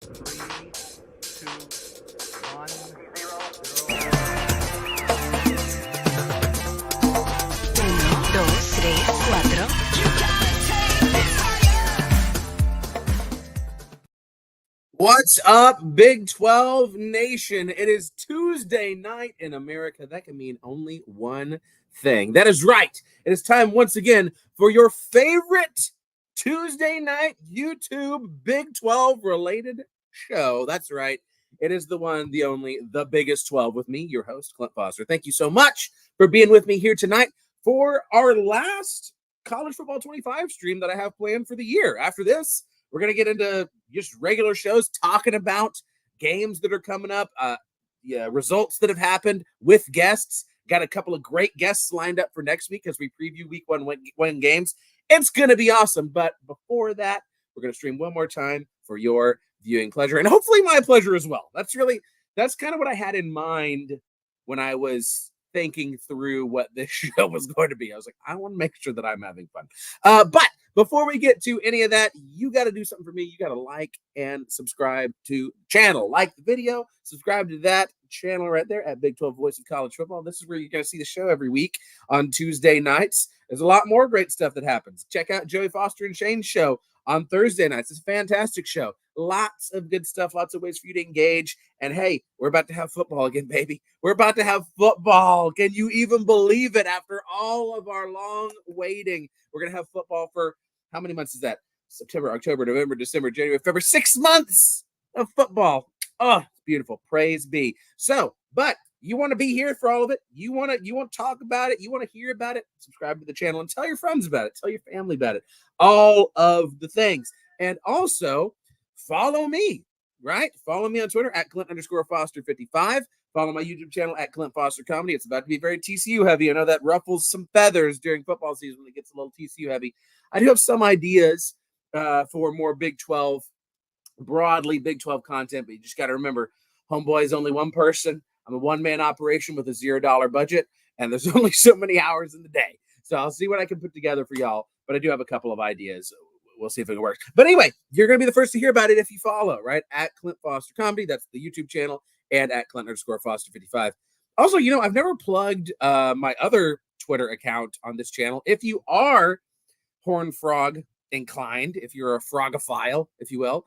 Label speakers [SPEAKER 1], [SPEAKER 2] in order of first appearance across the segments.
[SPEAKER 1] 3, 2, 1, 0.
[SPEAKER 2] Uno, dos, tres, cuatro.
[SPEAKER 3] What's up, Big 12 Nation? It is Tuesday night in America. That can mean only one thing. That is right. It is time once again for your favorite Tuesday night YouTube Big 12 related show. That's right. It is the one, the only, the biggest 12 with me, your host, Clint Foster. Thank you so much for being with me here tonight for our last College Football 25 stream that I have planned for the year. After this, we're going to get into just regular shows talking about games that are coming up, results that have happened with guests. Got a couple of great guests lined up for next week as we preview week one games. It's going to be awesome. But before that, we're going to stream one more time for your viewing pleasure and hopefully my pleasure as well. That's kind of what I had in mind when I was thinking through what this show was going to be. I was like, I want to make sure that I'm having fun. But before we get to any of that, you got to do something for me. You got to like and subscribe to the channel. Like the video, subscribe to that channel right there at Big 12 Voice of College Football. This is where you're going to see the show every week on Tuesday nights. There's a lot more great stuff that happens. Check out Joey Foster and Shane's show on Thursday nights. It's a fantastic show. Lots of good stuff, lots of ways for you to engage. And hey, we're about to have football again, baby. We're about to have football. Can you even believe it? After all of our long waiting, we're going to have football for how many months is that? September, October, November, December, January, February, 6 months of football. Oh, it's beautiful. Praise be. So, but you want to be here for all of it. You want to talk about it. You want to hear about it. Subscribe to the channel and tell your friends about it. Tell your family about it. All of the things. And also follow me, right? Follow me on Twitter at Clint_Foster55. Follow my YouTube channel at Clint Foster Comedy. It's about to be very TCU heavy. I know that ruffles some feathers during football season when it gets a little TCU heavy. I do have some ideas for more Big 12, broadly Big 12 content, but you just got to remember, homeboy is only one person. I'm a one-man operation with a $0 budget, and there's only so many hours in the day. So I'll see what I can put together for y'all, but I do have a couple of ideas. We'll see if it works. But anyway, you're going to be the first to hear about it if you follow, right? At Clint Foster Comedy. That's the YouTube channel, and at Clint_Foster55. Also, I've never plugged my other Twitter account on this channel. If you are Horned Frog inclined, if you're a frogophile, if you will,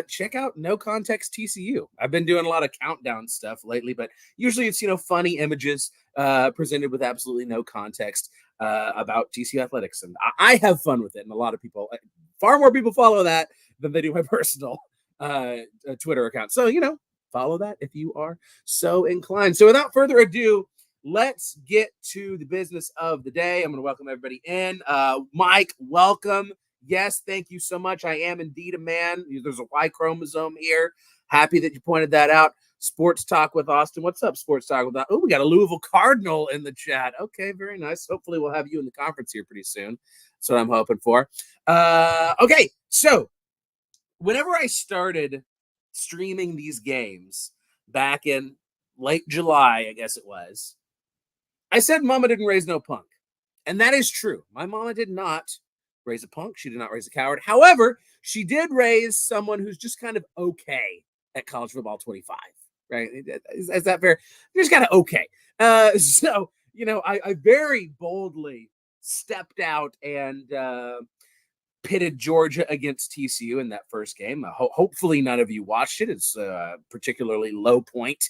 [SPEAKER 3] check out No Context TCU. I've been doing a lot of countdown stuff lately, but usually it's, funny images presented with absolutely no context about TCU athletics. And I have fun with it. And a lot of people, far more people follow that than they do my personal Twitter account. So, follow that if you are so inclined. So without further ado, let's get to the business of the day. I'm going to welcome everybody in. Mike, welcome. Yes, thank you so much. I am indeed a man. There's a Y chromosome here. Happy that you pointed that out. Sports Talk with Austin. What's up, Sports Talk with Austin? Oh, we got a Louisville Cardinal in the chat. Okay, very nice. Hopefully we'll have you in the conference here pretty soon. That's what I'm hoping for. Okay, so whenever I started streaming these games back in late July, I guess it was, I said mama didn't raise no punk. And that is true. My mama did not raise a punk. She did not raise a coward. However, she did raise someone who's just kind of okay at College Football 25, right? Is that fair? Just kind of okay. So, I very boldly stepped out and pitted Georgia against TCU in that first game. Hopefully none of you watched it. It's a particularly low point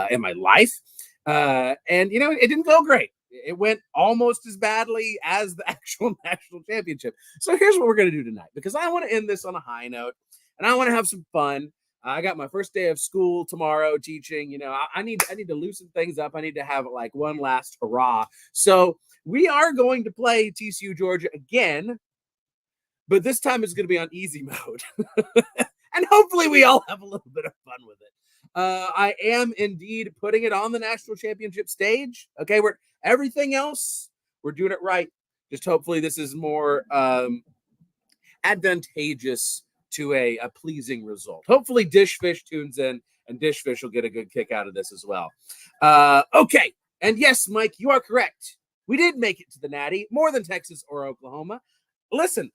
[SPEAKER 3] in my life. And, it didn't go great. It went almost as badly as the actual national championship. So here's what we're going to do tonight, because I want to end this on a high note and I want to have some fun. I got my first day of school tomorrow teaching. I need to loosen things up. I need to have like one last hurrah. So we are going to play TCU Georgia again, but this time it's going to be on easy mode. And hopefully we all have a little bit of fun with it. I am indeed putting it on the national championship stage. Okay, everything else, we're doing it right. Just hopefully this is more advantageous to a pleasing result. Hopefully Dishfish tunes in, and Dishfish will get a good kick out of this as well. Okay, and yes, Mike, you are correct. We did make it to the Natty, more than Texas or Oklahoma. Listen,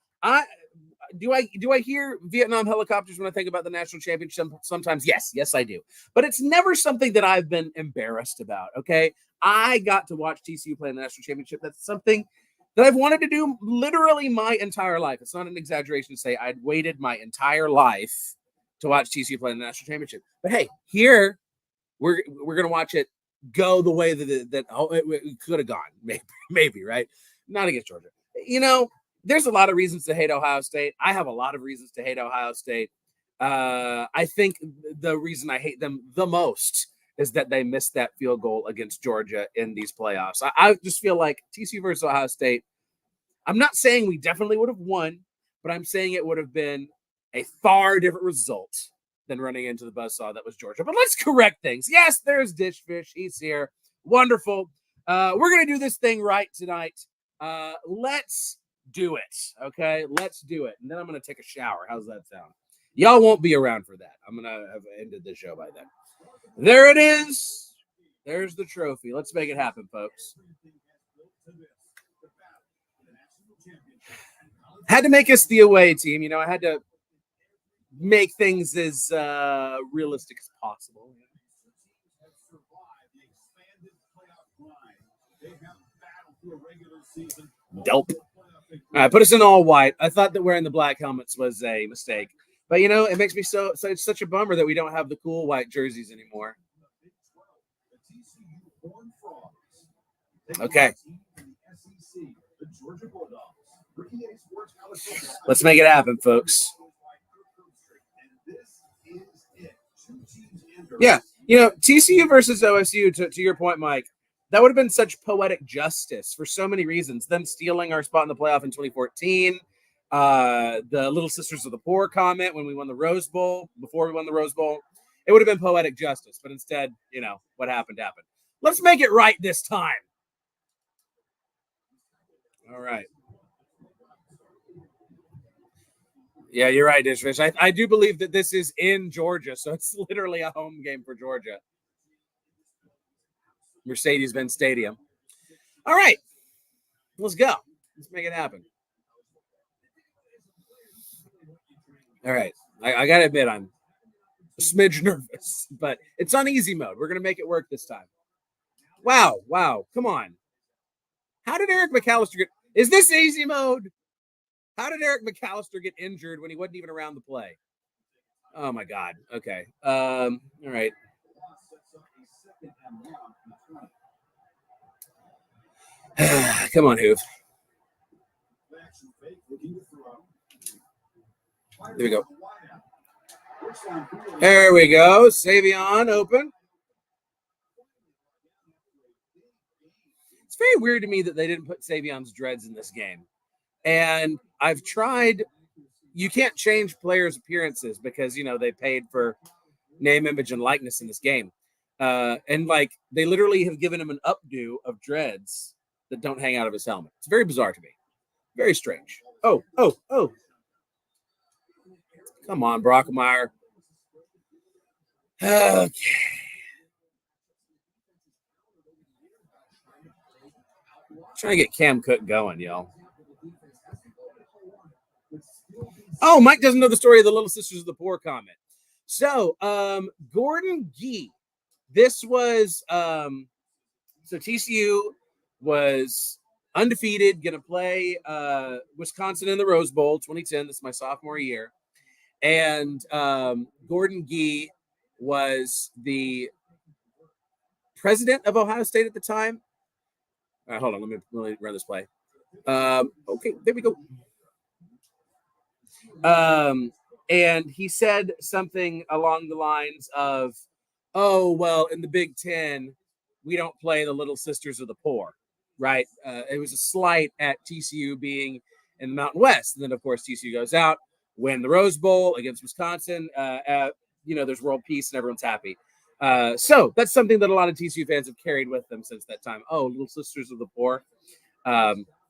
[SPEAKER 3] do I hear Vietnam helicopters when I think about the national championship? Sometimes, yes, I do. But it's never something that I've been embarrassed about. Okay, I got to watch TCU play in the national championship. That's something that I've wanted to do literally my entire life. It's not an exaggeration to say I'd waited my entire life to watch TCU play in the national championship. But hey, here we're gonna watch it go the way that it could have gone. Maybe right? Not against Georgia. There's a lot of reasons to hate Ohio State. I have a lot of reasons to hate Ohio State. I think the reason I hate them the most is that they missed that field goal against Georgia in these playoffs. I just feel like TCU versus Ohio State, I'm not saying we definitely would have won, but I'm saying it would have been a far different result than running into the buzzsaw that was Georgia. But let's correct things. Yes, there's Dish Fish. He's here. Wonderful. We're going to do this thing right tonight. Let's do it. Okay, let's do it. And then I'm going to take a shower. How's that sound? Y'all won't be around for that. I'm going to have ended the show by then. There it is. There's the trophy. Let's make it happen, folks. Had to make us the away team. I had to make things as realistic as possible. Dope. All right, put us in all white. I thought that wearing the black helmets was a mistake. But, it makes me so it's such a bummer that we don't have the cool white jerseys anymore. Okay. Let's make it happen, folks. Yeah. TCU versus OSU, to your point, Mike, that would have been such poetic justice for so many reasons. Them stealing our spot in the playoff in 2014. The Little Sisters of the Poor comment when we won the Rose Bowl, before we won the Rose Bowl, it would have been poetic justice. But instead, what happened. Let's make it right this time. All right. Yeah, you're right, Dishfish. I do believe that this is in Georgia, so it's literally a home game for Georgia. Mercedes-Benz Stadium. All right. Let's go. Let's make it happen. All right. I got to admit, I'm a smidge nervous, but it's on easy mode. We're going to make it work this time. Wow. Come on. How did Eric McAllister get... Is this easy mode? How did Eric McAllister get injured when he wasn't even around the play? Oh, my God. Okay. All right. Come on, Hoof. There we go. There we go. Savion open. It's very weird to me that they didn't put Savion's dreads in this game. And I've tried. You can't change players' appearances because, they paid for name, image, and likeness in this game. And they literally have given him an updo of dreads that don't hang out of his helmet. It's very bizarre to me. Very strange. Oh. Come on, Brockmeyer. Okay. Trying to get Cam Cook going, y'all. Oh, Mike doesn't know the story of the Little Sisters of the Poor comment. So, Gordon Gee. This was so TCU was undefeated, going to play Wisconsin in the Rose Bowl 2010. This is my sophomore year. And Gordon Gee was the president of Ohio State at the time. All right, hold on. Let me run this play. Okay, there we go. And he said something along the lines of, oh, well, in the Big Ten, we don't play the Little Sisters of the Poor, right? It was a slight at TCU being in the Mountain West. And then, of course, TCU goes out, win the Rose Bowl against Wisconsin. There's world peace and everyone's happy. So that's something that a lot of TCU fans have carried with them since that time. Oh, Little Sisters of the Poor.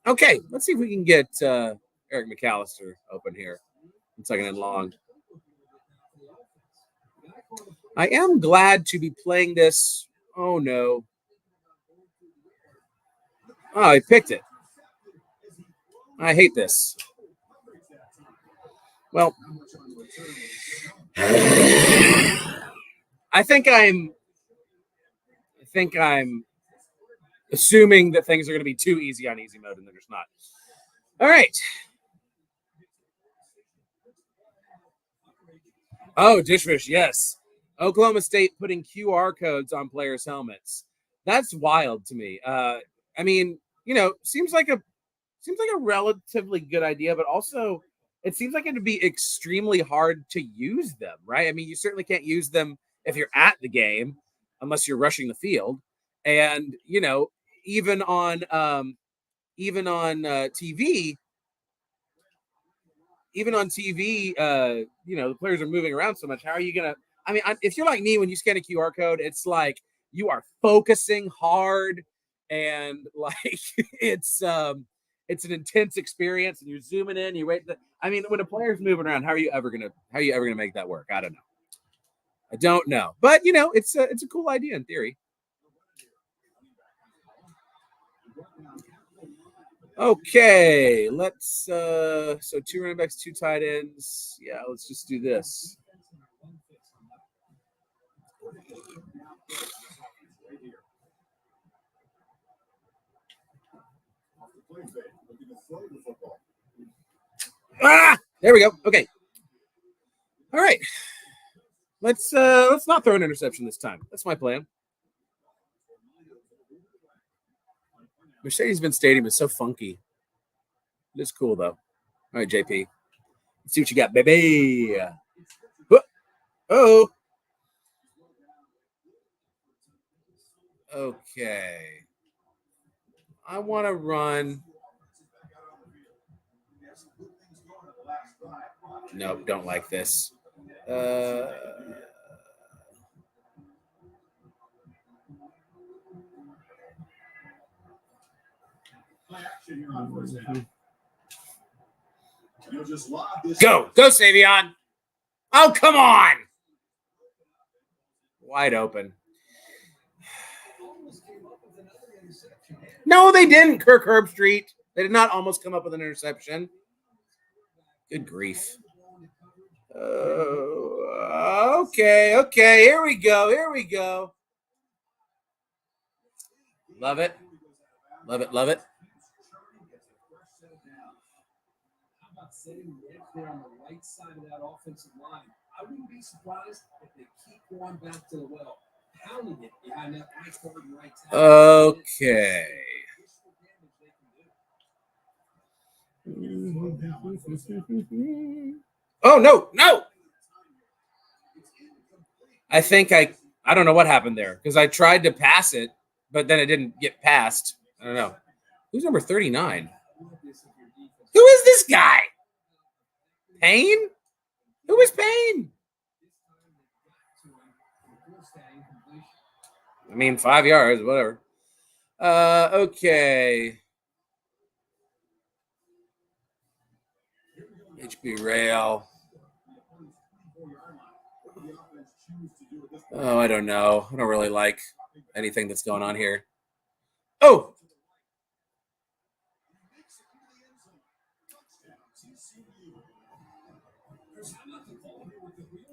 [SPEAKER 3] Okay, let's see if we can get Eric McAllister open here. 2nd and long. I am glad to be playing this. Oh, no. Oh, he picked it. I hate this. Well, I think I'm assuming that things are going to be too easy on easy mode, and they're just not. All right. Oh, Dishfish, yes. Oklahoma State putting QR codes on players' helmets. That's wild to me. I mean, seems like a relatively good idea, but also it seems like it'd be extremely hard to use them, right? I mean, you certainly can't use them if you're at the game unless you're rushing the field. And, even on TV, the players are moving around so much. How are you gonna? I mean, if you're like me, when you scan a QR code, it's like you are focusing hard, and like it's an intense experience, and you're zooming in. You wait. I mean, when a player's moving around, how are you ever gonna make that work? I don't know. I don't know, but it's a cool idea in theory. Okay, let's so 2 running backs, 2 tight ends. Yeah, let's just do this. Ah, there we go. Okay. All right. Let's not throw an interception this time. That's my plan. Mercedes-Benz Stadium is so funky. It is cool though. All right, JP. Let's see what you got, baby. Oh. Okay. I want to run. Nope, don't like this. Go, Savion. Oh, come on. Wide open. No, they didn't, Kirk Herbstreit. They did not almost come up with an interception. Good grief. Okay. Here we go. Love it.
[SPEAKER 4] Sitting right there on the right side of that offensive line. I wouldn't be surprised if they keep going back to the well, pounding it behind that right tackle.
[SPEAKER 3] Okay. Oh, no. I think I don't know what happened there because I tried to pass it, but then it didn't get passed. I don't know. Who's number 39? Who is this guy? Payne? Who is Payne? I mean, 5 yards, whatever. Okay. HB Rail. Oh, I don't know. I don't really like anything that's going on here. Oh!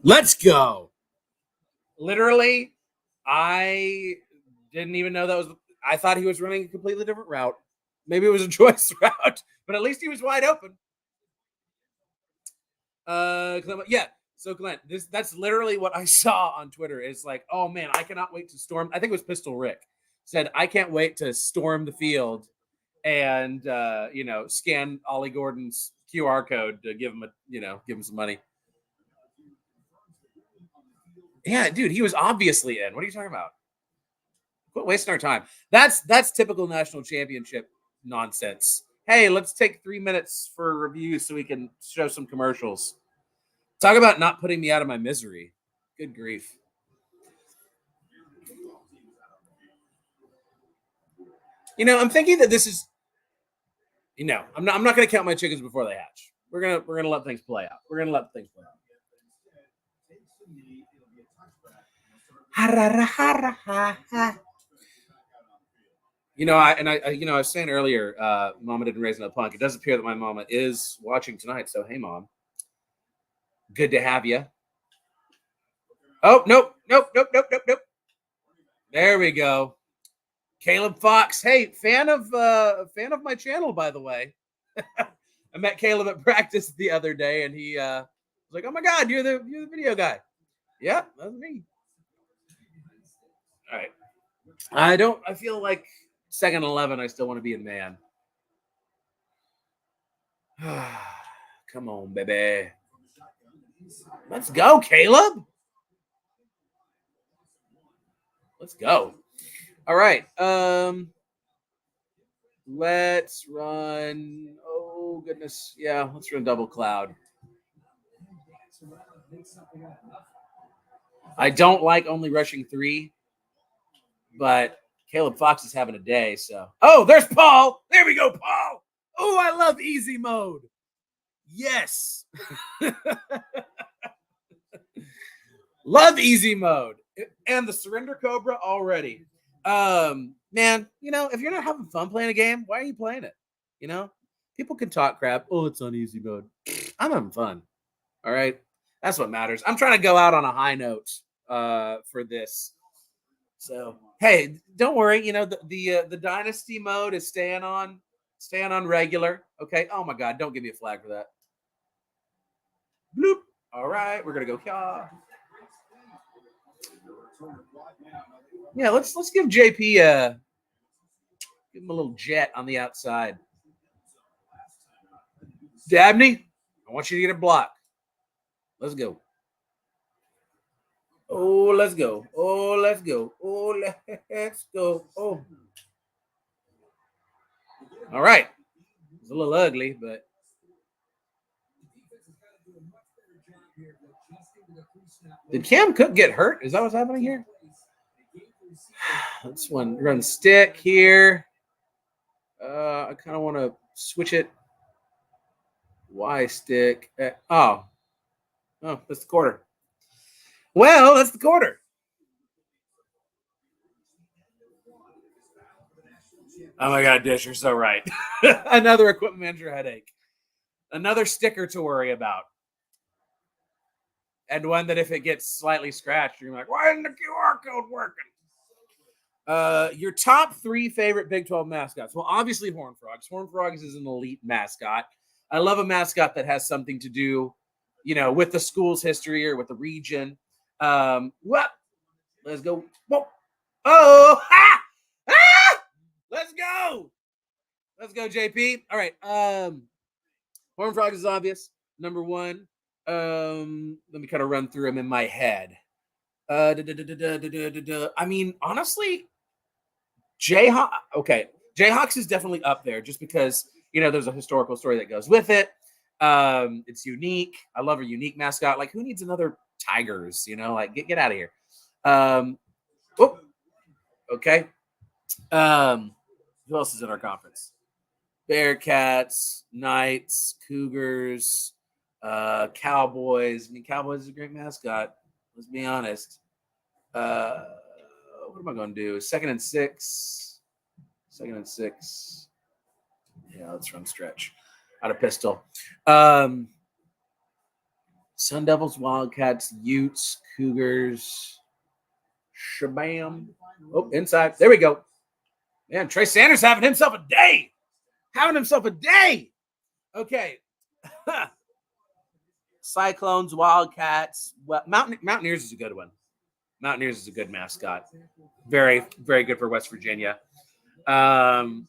[SPEAKER 3] Let's go. Literally, I didn't even know that was. I thought he was running a completely different route. Maybe it was a choice route, but at least he was wide open. Yeah. So Glenn, that's literally what I saw on Twitter. Is like, oh man, I cannot wait to storm. I think it was Pistol Rick said, I can't wait to storm the field and scan Ollie Gordon's QR code to give him some money. Yeah, dude, he was obviously in. What are you talking about? Quit wasting our time. That's typical national championship nonsense. Hey, let's take 3 minutes for a review so we can show some commercials. Talk about not putting me out of my misery. Good grief. I'm thinking that this is. I'm not going to count my chickens before they hatch. We're gonna let things play out. I was saying earlier, Mama didn't raise no punk. It does appear that my mama is watching tonight. So hey, Mom. Good to have you. Oh, nope. There we go. Caleb Fox. Hey, fan of my channel, by the way. I met Caleb at practice the other day, and he was like, "Oh my God, you're the video guy." Yeah, that's me. All right. I feel like 2nd and 11. I still want to be a man. Come on, baby. Let's go, Caleb. Let's go. All right. Let's run. Oh goodness. Yeah, let's run double cloud. I don't like only rushing 3, but Caleb Fox is having a day. So, oh, there's Paul. There we go, Paul. Oh, I love easy mode. Yes. Love easy mode and the surrender cobra already. Man, you know, if you're not having fun playing a game, why are you playing it? You know, people can talk crap. Oh, it's on easy mode. I'm having fun. All right. That's what matters. I'm trying to go out on a high note for this. So, hey, don't worry. You know, the dynasty mode is staying on regular. Okay. Oh my God, don't give me a flag for that. Bloop. All right, we're gonna go here. Yeah, let's give JP give him a little jet on the outside. Dabney, I want you to get a block. Let's go. Oh, let's go. Oh, let's go. Oh, let's go. Oh. All right. It's a little ugly, but did Cam Cook get hurt? Is that what's happening here? Let's run stick here. I kind of want to switch it. Y stick. Oh, that's the quarter. Well, that's the quarter. Oh my God, Dish, you're so right. Another equipment manager headache. Another sticker to worry about. And one that if it gets slightly scratched, you're like, why isn't the QR code working? Your top 3 favorite Big 12 mascots. Well, obviously Horned Frogs. Horned Frogs is an elite mascot. I love a mascot that has something to do, you know, with the school's history or with the region. What? Let's go. Whoa. Oh, ha! Ah! Let's go. Let's go, JP. All right. Horned Frogs is obvious. Number 1. Let me kind of run through them in my head. I mean, honestly, Jayhawk. Okay, Jayhawks is definitely up there just because, you know, there's a historical story that goes with it. It's unique. I love a unique mascot. Like, who needs another Tigers? You know, like get out of here. Okay. Who else is in our conference? Bearcats, Knights, Cougars, Cowboys. I mean, Cowboys is a great mascot. Let's be honest. What am I going to do? 2nd and 6. 2nd and 6. Yeah, let's run stretch out of pistol. Sun Devils, Wildcats, Utes, Cougars. Shabam. Oh, inside. There we go. Man, Trey Sanders having himself a day. Okay. Cyclones, Wildcats. Well, Mountaineers is a good one. Mountaineers is a good mascot. Very, very good for West Virginia. And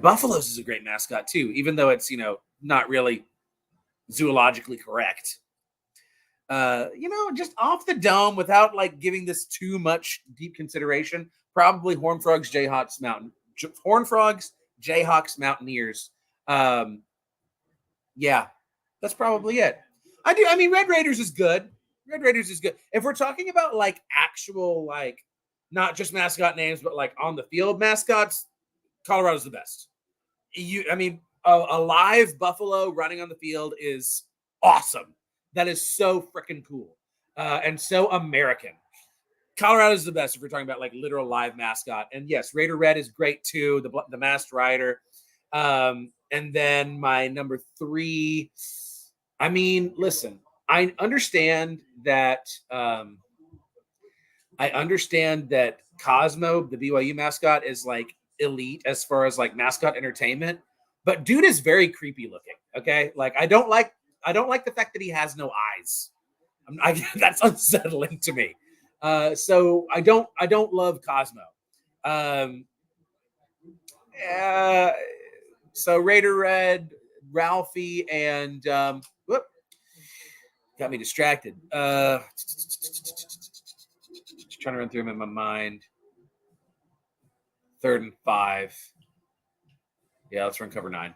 [SPEAKER 3] Buffaloes is a great mascot too, even though it's, you know, not really zoologically correct. You know, just off the dome without like giving this too much deep consideration. Probably Horned Frogs, Jayhawks, Mountaineers. Yeah, that's probably it. I mean, Red Raiders is good. If we're talking about like actual, like not just mascot names, but like on the field mascots, Colorado's the best. A live buffalo running on the field is awesome. That is so freaking cool and so American. Colorado's the best if we're talking about like literal live mascot. And yes, Raider Red is great too. The Masked Rider. And then my number 3, I mean, listen, I understand that Cosmo, the BYU mascot, is like elite as far as like mascot entertainment, but dude is very creepy looking. Okay, like I don't like the fact that he has no eyes. That's unsettling to me. So I don't love Cosmo. So Raider Red, Ralphie, and whoop, got me distracted. Just trying to run through them in my mind. 3rd and 5. Yeah, let's run cover 9.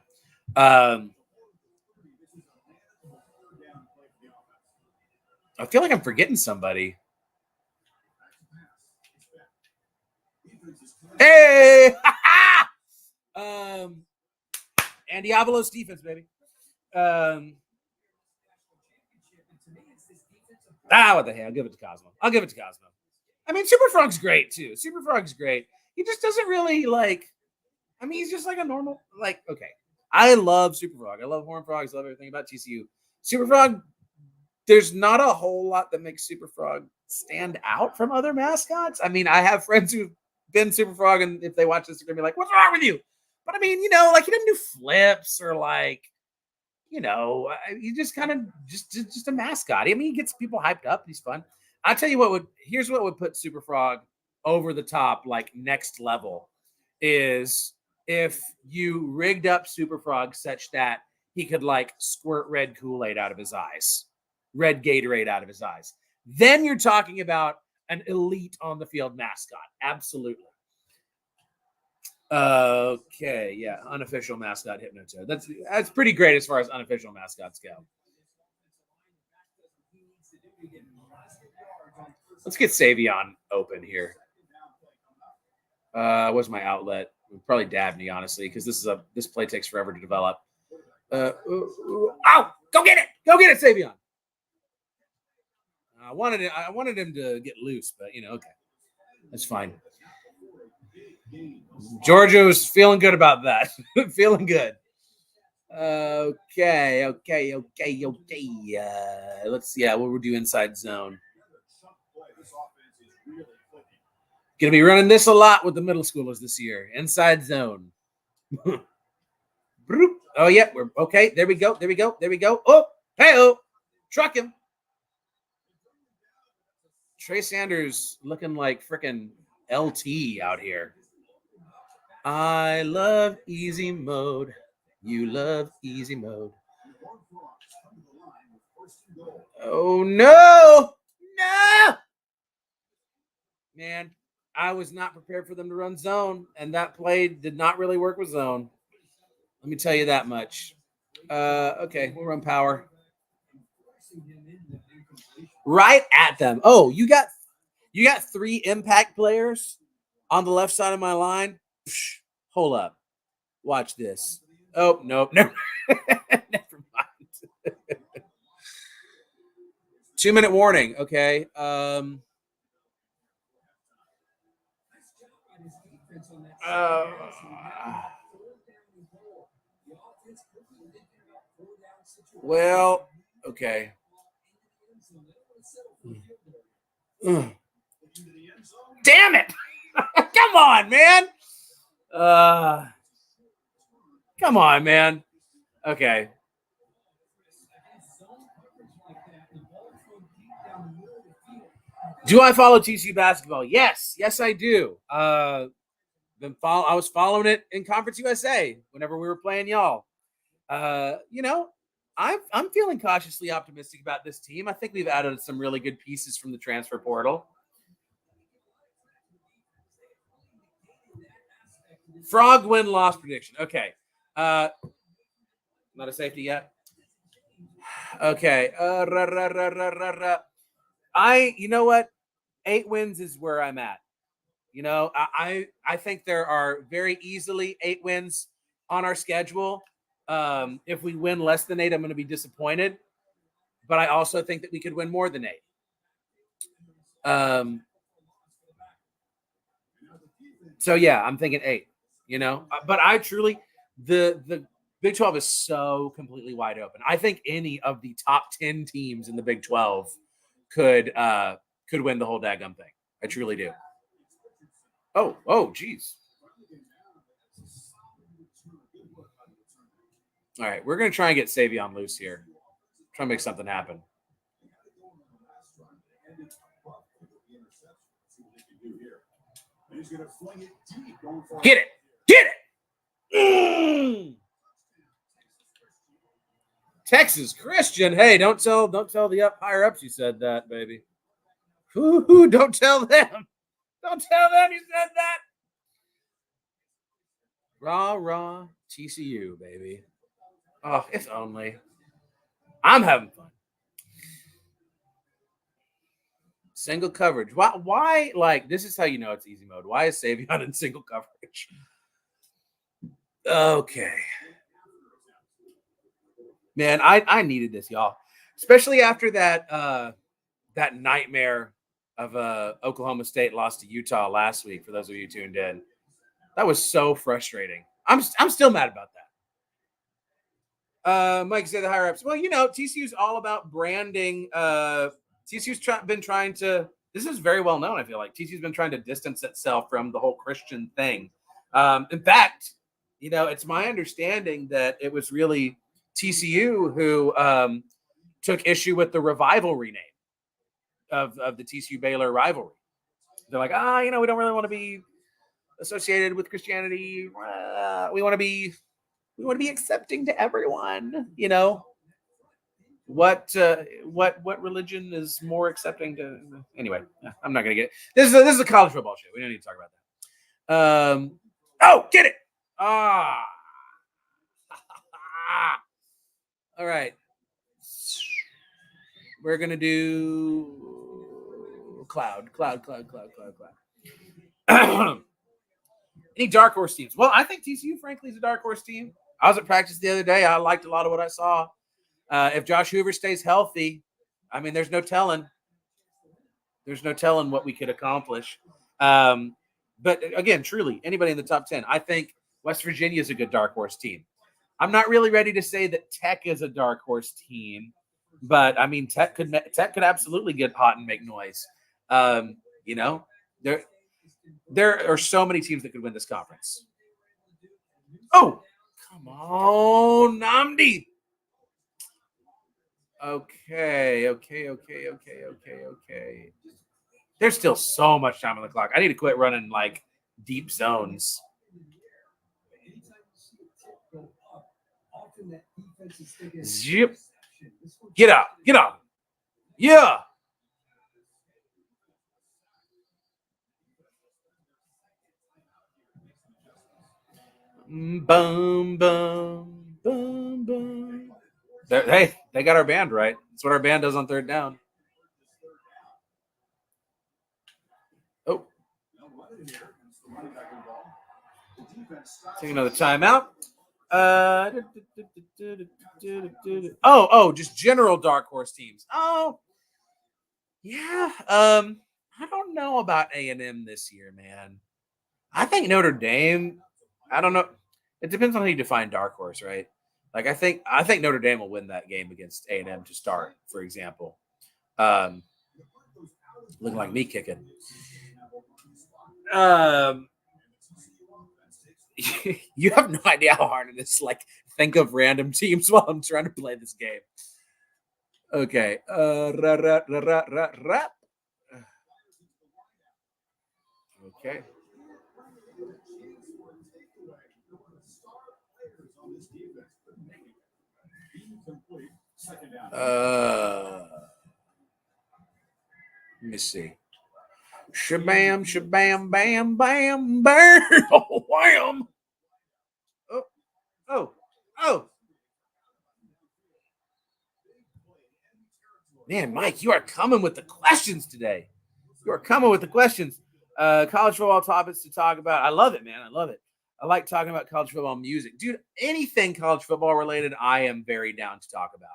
[SPEAKER 3] I feel like I'm forgetting somebody. Hey! Andy Avalos defense, baby. What the hell? I'll give it to Cosmo. I mean, Super Frog's great, too. Super Frog's great. He just doesn't really, like... I mean, he's just like a normal... Like, okay. I love Super Frog. I love Horned Frogs. I love everything about TCU. Super Frog, there's not a whole lot that makes Super Frog stand out from other mascots. I mean, I have friends who've been Super Frog, and if they watch this, they're going to be like, what's wrong with you? But I mean, you know, like he doesn't do flips or like, you know, he's just kind of just a mascot. I mean, he gets people hyped up. He's fun. I'll tell you here's what would put Super Frog over the top, like next level, is if you rigged up Super Frog such that he could like squirt red Kool-Aid out of his eyes, red Gatorade out of his eyes. Then you're talking about an elite on the field mascot. Absolutely. Okay, yeah, unofficial mascot Hypnotoad. That's pretty great as far as unofficial mascots go. Let's get Savion open here. What's my outlet? Probably Dabney, honestly, because this play takes forever to develop. Ow! Go get it, Savion. I wanted him to get loose, but you know, okay, that's fine. Georgia's feeling good about that. Feeling good. Okay. Let's see. Yeah, we'll do inside zone. Gonna be running this a lot with the middle schoolers this year. Inside zone. Oh yeah, we're okay. There we go. Oh, hey-oh. Truck him. Trey Sanders looking like freaking LT out here. I love easy mode. You love easy mode. Oh, no. Man, I was not prepared for them to run zone, and that play did not really work with zone. Let me tell you that much. Okay, we'll run power. Right at them. Oh, you got 3 impact players on the left side of my line. Psh, hold up. Watch this. Oh, nope. Never mind. 2-minute warning. Okay. Well, okay. Damn it. Come on, man. Come on, man. Okay. Do I follow TCU basketball? Yes, I do. I was following it in Conference USA whenever we were playing y'all. You know, I'm feeling cautiously optimistic about this team. I think we've added some really good pieces from the transfer portal. Frog win-loss prediction. Okay. Not a safety yet. Okay. You know what? 8 wins is where I'm at. You know, I think there are very easily 8 wins on our schedule. If we win less than 8, I'm going to be disappointed. But I also think that we could win more than 8. So yeah, I'm thinking 8. You know, but I truly the Big 12 is so completely wide open. I think any of the top 10 teams in the Big 12 could win the whole daggum thing. I truly do. Oh, geez. All right, we're going to try and get Savion loose here. Try and make something happen. Get it. Get it. Texas Christian. Hey, don't tell the higher ups you said that, baby. Ooh, don't tell them. Don't tell them you said that. Rah, TCU, baby. Oh, if only. I'm having fun. Single coverage. Why, like, this is how you know it's easy mode. Why is Savion in single coverage? Okay. Man, I needed this, y'all. Especially after that nightmare of Oklahoma State lost to Utah last week, for those of you who tuned in. That was so frustrating. I'm still mad about that. Mike said the higher ups. Well, TCU's all about branding. TCU's been trying to. This is very well known. I feel like TCU's been trying to distance itself from the whole Christian thing. In fact, it's my understanding that it was really TCU who took issue with the rivalry name of the TCU Baylor rivalry. They're like, we don't really want to be associated with Christianity. We want to be accepting to everyone. What religion is more accepting to? Anyway, I'm not gonna get it. This is a college football show. We don't need to talk about that. Oh, get it! All right. We're gonna do cloud. Any dark horse teams? Well, I think TCU, frankly, is a dark horse team. I was at practice the other day. I liked a lot of what I saw. If Josh Hoover stays healthy, I mean, there's no telling. There's no telling what we could accomplish. But again, truly, anybody in the top 10, I think West Virginia is a good dark horse team. I'm not really ready to say that Tech is a dark horse team, but I mean, Tech could absolutely get hot and make noise. There are so many teams that could win this conference. Oh, come on, Namdi. Okay. There's still so much time on the clock. I need to quit running like deep zones. Zip. Get up. Yeah. Boom. Hey, they got our band right. That's what our band does on third down. Oh. Take another timeout. Just general dark horse teams. Oh, yeah. I don't know about A&M this year, man. I think Notre Dame. I don't know. It depends on how you define dark horse, right? Like I think Notre Dame will win that game against A&M to start, for example. Looking like me kicking. You have no idea how hard it is to think of random teams while I'm trying to play this game. Okay. Okay. Let me see. Shabam, bam, bam, bam. Oh, wham. Oh. Man, Mike, you are coming with the questions today. You are coming with the questions. College football topics to talk about. I love it, man. I love it. I like talking about college football music. Dude, anything college football related, I am very down to talk about.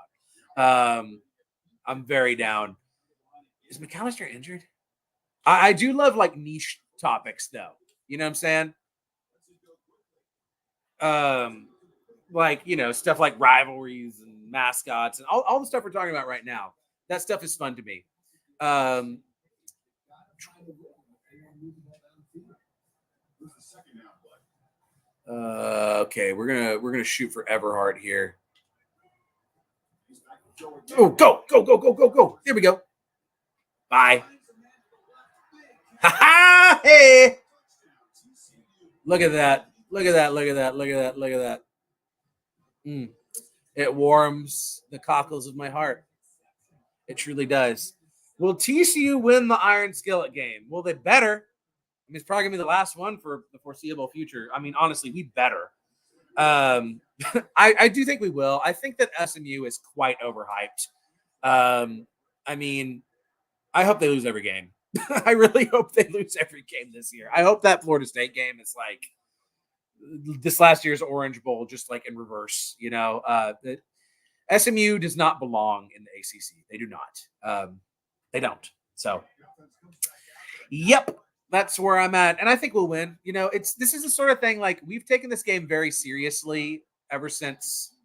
[SPEAKER 3] I'm very down. Is McAllister injured? I do love niche topics, though. You know what I'm saying? like, you know, stuff like rivalries and mascots and all the stuff we're talking about right now. That stuff is fun to me. Okay, we're gonna shoot for Everhart here. Oh, go! There we go. Bye. Ha ha! Hey! Look at that! Look at that! It warms the cockles of my heart. It truly does. Will TCU win the Iron Skillet game? Well, they better. I mean, it's probably gonna be the last one for the foreseeable future. I mean, honestly, we better. I do think we will. I think that SMU is quite overhyped. I mean, I hope they lose every game. I really hope they lose every game this year. I hope that Florida State game is like this last year's Orange Bowl, just like in reverse. You know, SMU does not belong in the ACC. They do not. They don't. So, yep, that's where I'm at, and I think we'll win. You know, this is the sort of thing like we've taken this game very seriously ever since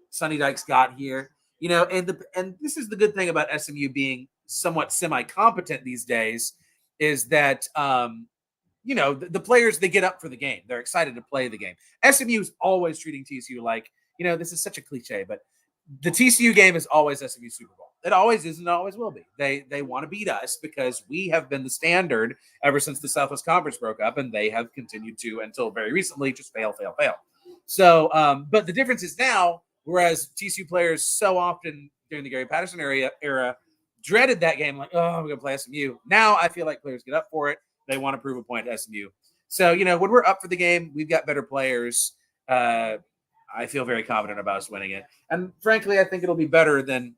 [SPEAKER 3] Sonny Dykes got here. You know, and this is the good thing about SMU being somewhat semi-competent these days is that you know, the players, they get up for the game. They're excited to play the game. SMU is always treating TCU like, you know, this is such a cliche, but the TCU game is always SMU Super Bowl. It always is and it always will be. They want to beat us because we have been the standard ever since the Southwest Conference broke up, and they have continued to, until very recently, just fail. So, but the difference is now, whereas TCU players so often during the Gary Patterson era dreaded that game, like, oh, we're going to play SMU. Now I feel like players get up for it. They want to prove a point to SMU. So, you know, when we're up for the game, we've got better players. I feel very confident about us winning it. And frankly, I think it'll be better than,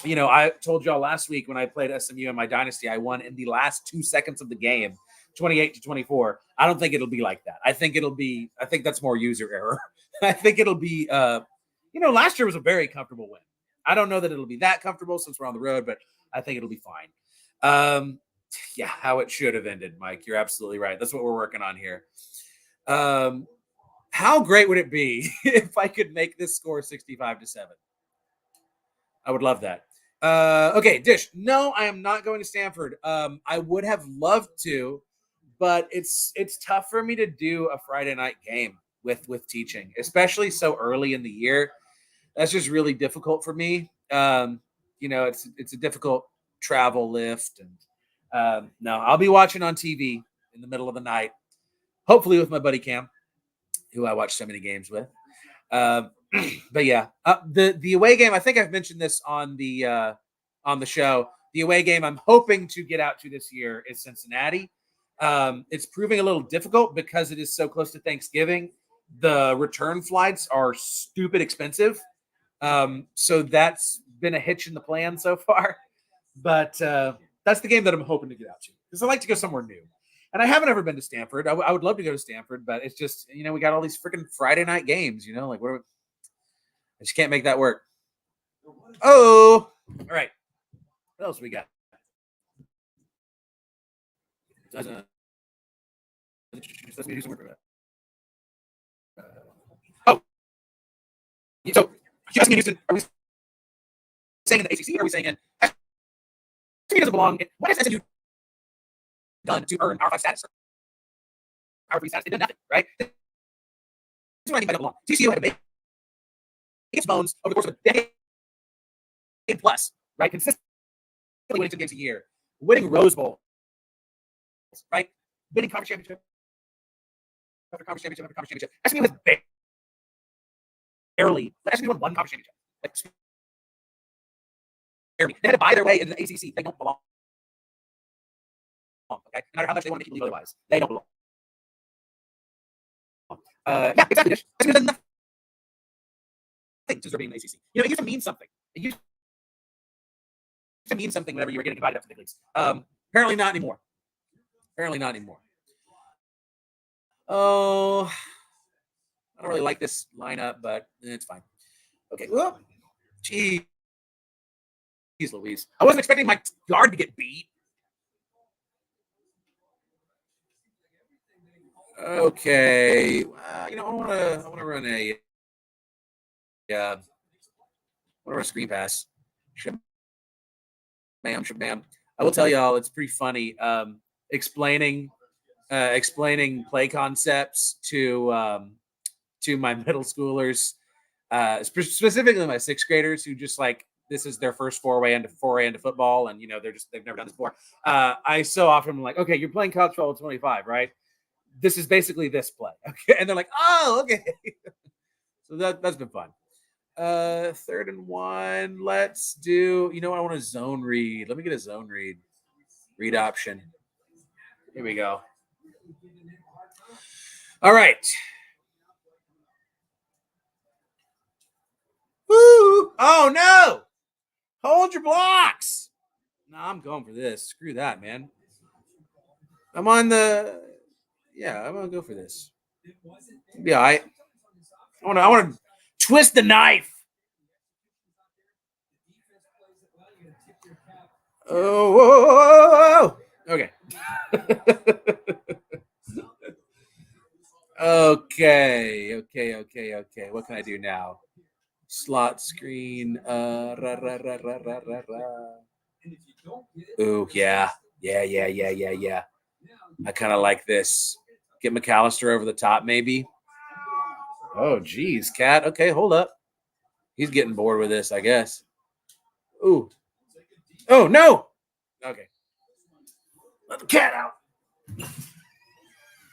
[SPEAKER 3] you know, I told y'all last week when I played SMU in my dynasty, I won in the last 2 seconds of the game, 28-24. I don't think it'll be like that. I think that's more user error. I think it'll be, you know, last year was a very comfortable win. I don't know that it'll be that comfortable since we're on the road, but I think it'll be fine. Yeah, how it should have ended, Mike. You're absolutely right. That's what we're working on here. How great would it be if I could make this score 65-7? I would love that. Okay, Dish. No, I am not going to Stanford. I would have loved to, but it's tough for me to do a Friday night game with teaching, especially so early in the year. That's just really difficult for me. You know, it's a difficult travel lift, and no, I'll be watching on TV in the middle of the night, hopefully with my buddy Cam, who I watch so many games with. But yeah, the away game. I think I've mentioned this on the show. The away game I'm hoping to get out to this year is Cincinnati. It's proving a little difficult because it is so close to Thanksgiving. The return flights are stupid expensive. So that's been a hitch in the plan so far. But that's the game that I'm hoping to get out to because I like to go somewhere new. And I haven't ever been to Stanford. I would love to go to Stanford, but it's just, you know, we got all these freaking Friday night games, you know, like I just can't make that work. Oh, all right. What else we got? Oh, so you asked me, Houston, are we saying in the ACC or are we saying in SMU doesn't belong? What has SMU done to earn our 5 status? Our 3 status? They did nothing, right? This is what I mean by don't belong. TCU had to make its bones over the course of a decade plus, right? Consistently winning 2 games a year, winning Rose Bowl, right? Winning conference championship after conference championship after conference championship. SMU has barely. SMU won 1 conference championship. Like, barely. They had to buy their way into the ACC. They don't belong. Okay, no matter how much they want to make you believe otherwise, they don't belong. Yeah, exactly. SMU does nothing to deserve being in the ACC. You know, it used to mean something. It used to mean something whenever you were getting invited up to the big leagues. Apparently not anymore. Oh, I don't really like this lineup, but it's fine. Okay, well, geez, Louise. I wasn't expecting my guard to get beat. Okay, you know, I want to run a Whatever screen pass. Shabam, shabam. I will tell y'all, it's pretty funny. Explaining play concepts to my middle schoolers, specifically my sixth graders, who just like this is their first foray into football, and they've never done this before. I so often am like, okay, you're playing college football 25, right? This is basically this play, okay? And they're like, oh, okay. So that's been fun. 3rd and 1. Let's do. I want a zone read. Let me get a zone read option. Here we go. All right. Woo! Oh no! Hold your blocks. No, I'm going for this. Screw that, man. I'm on the. Yeah, I'm gonna go for this. Yeah, I want to twist the knife. Oh, whoa, whoa, whoa. Okay. Okay. What can I do now? Slot screen. Ooh, yeah. I kind of like this. Get McAllister over the top, maybe. Oh, geez, Cat. Okay, hold up. He's getting bored with this, I guess. Ooh. Oh, no. Okay. Let the cat out.